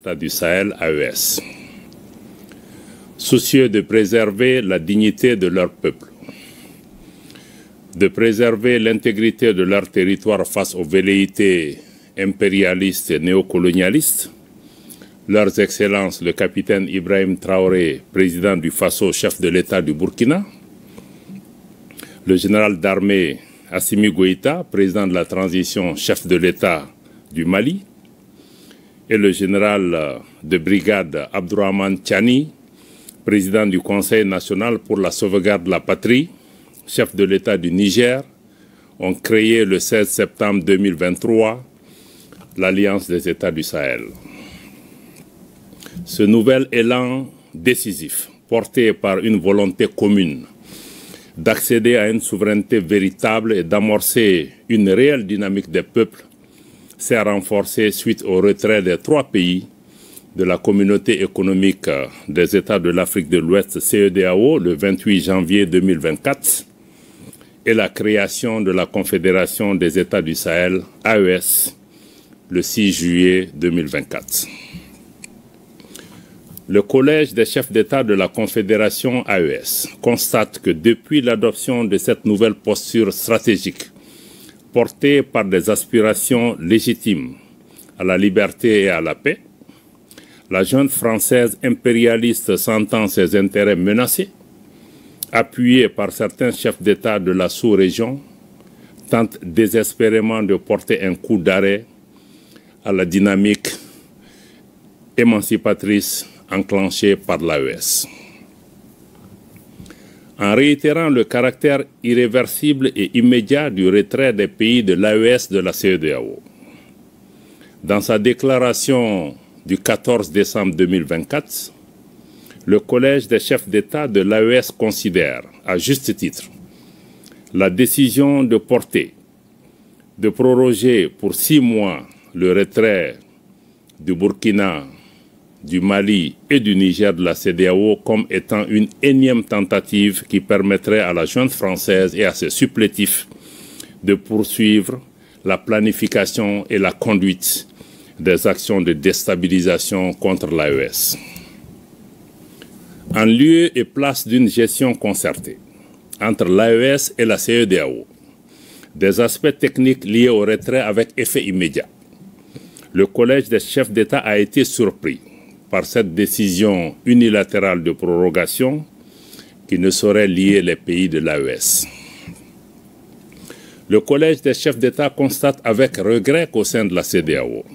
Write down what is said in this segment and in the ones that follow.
États du Sahel, AES. Soucieux de préserver la dignité de leur peuple, de préserver l'intégrité de leur territoire face aux velléités impérialistes et néocolonialistes, leurs excellences le capitaine Ibrahim Traoré, président du Faso, chef de l'État du Burkina, le général d'armée Assimi Goïta, président de la transition, chef de l'État du Mali, et le général de brigade Abdourahmane Tiani, président du Conseil national pour la sauvegarde de la patrie, chef de l'État du Niger, ont créé le 16 septembre 2023 l'Alliance des États du Sahel. Ce nouvel élan décisif, porté par une volonté commune d'accéder à une souveraineté véritable et d'amorcer une réelle dynamique des peuples, s'est renforcé suite au retrait des 3 pays de la Communauté économique des États de l'Afrique de l'Ouest, CEDEAO, le 28 janvier 2024, et la création de la Confédération des États du Sahel, AES, le 6 juillet 2024. Le Collège des chefs d'État de la Confédération AES constate que depuis l'adoption de cette nouvelle posture stratégique, portée par des aspirations légitimes à la liberté et à la paix, la junte française impérialiste sentant ses intérêts menacés, appuyée par certains chefs d'État de la sous-région, tente désespérément de porter un coup d'arrêt à la dynamique émancipatrice enclenchée par l'AES. En réitérant le caractère irréversible et immédiat du retrait des pays de l'AES de la CEDEAO, dans sa déclaration du 14 décembre 2024, le Collège des chefs d'État de l'AES considère, à juste titre, la décision de proroger pour 6 mois le retrait du Burkina, du Mali et du Niger de la CEDEAO comme étant une énième tentative qui permettrait à la junte française et à ses supplétifs de poursuivre la planification et la conduite des actions de déstabilisation contre l'AES. En lieu et place d'une gestion concertée entre l'AES et la CEDEAO, des aspects techniques liés au retrait avec effet immédiat, le Collège des chefs d'État a été surpris par cette décision unilatérale de prorogation qui ne saurait lier les pays de l'AES. Le Collège des chefs d'État constate avec regret qu'au sein de la CEDEAO,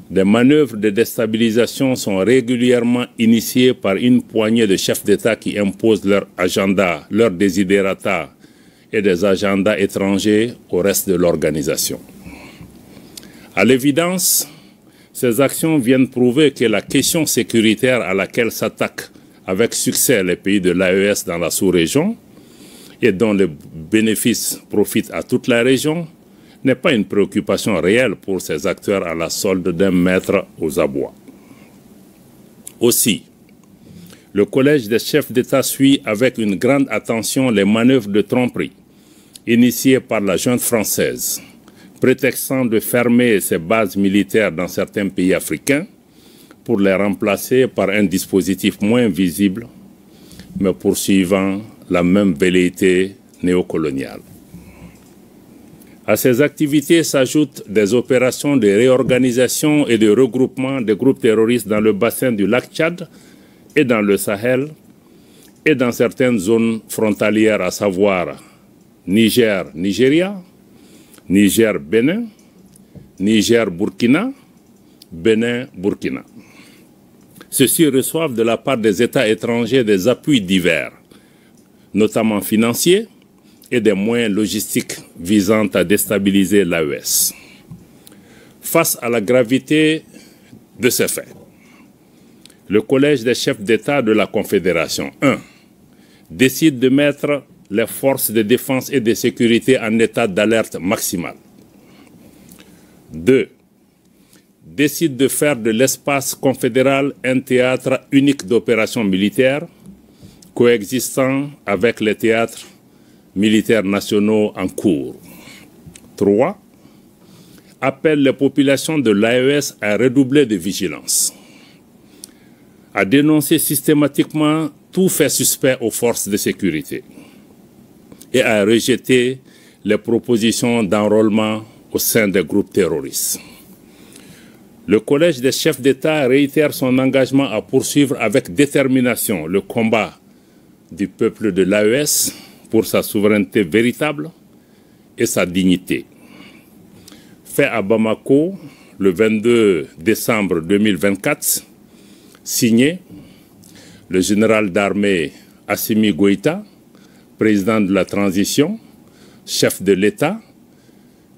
des manœuvres de déstabilisation sont régulièrement initiées par une poignée de chefs d'État qui imposent leur agenda, leurs desiderata et des agendas étrangers au reste de l'organisation. À l'évidence, ces actions viennent prouver que la question sécuritaire à laquelle s'attaquent avec succès les pays de l'AES dans la sous-région et dont les bénéfices profitent à toute la région n'est pas une préoccupation réelle pour ces acteurs à la solde d'un maître aux abois. Aussi, le Collège des chefs d'État suit avec une grande attention les manœuvres de tromperie initiées par la junte française, prétextant de fermer ses bases militaires dans certains pays africains pour les remplacer par un dispositif moins visible, mais poursuivant la même velléité néocoloniale. À ces activités s'ajoutent des opérations de réorganisation et de regroupement des groupes terroristes dans le bassin du lac Tchad et dans le Sahel et dans certaines zones frontalières, à savoir Niger-Nigeria, Niger-Bénin, Niger-Burkina, Bénin-Burkina. Ceux-ci reçoivent de la part des États étrangers des appuis divers, notamment financiers, et des moyens logistiques visant à déstabiliser l'AES. Face à la gravité de ces faits, le Collège des chefs d'État de la Confédération 1 décide de mettre les forces de défense et de sécurité en état d'alerte maximale. 2. Décide de faire de l'espace confédéral un théâtre unique d'opérations militaires, coexistant avec les théâtres militaires nationaux en cours. 3. appelle les populations de l'AES à redoubler de vigilance, à dénoncer systématiquement tout fait suspect aux forces de sécurité et à rejeter les propositions d'enrôlement au sein des groupes terroristes. Le Collège des chefs d'État réitère son engagement à poursuivre avec détermination le combat du peuple de l'AES pour sa souveraineté véritable et sa dignité. Fait à Bamako le 22 décembre 2024, signé le général d'armée Assimi Goïta, président de la transition, chef de l'État,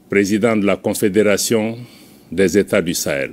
président de la Confédération des États du Sahel.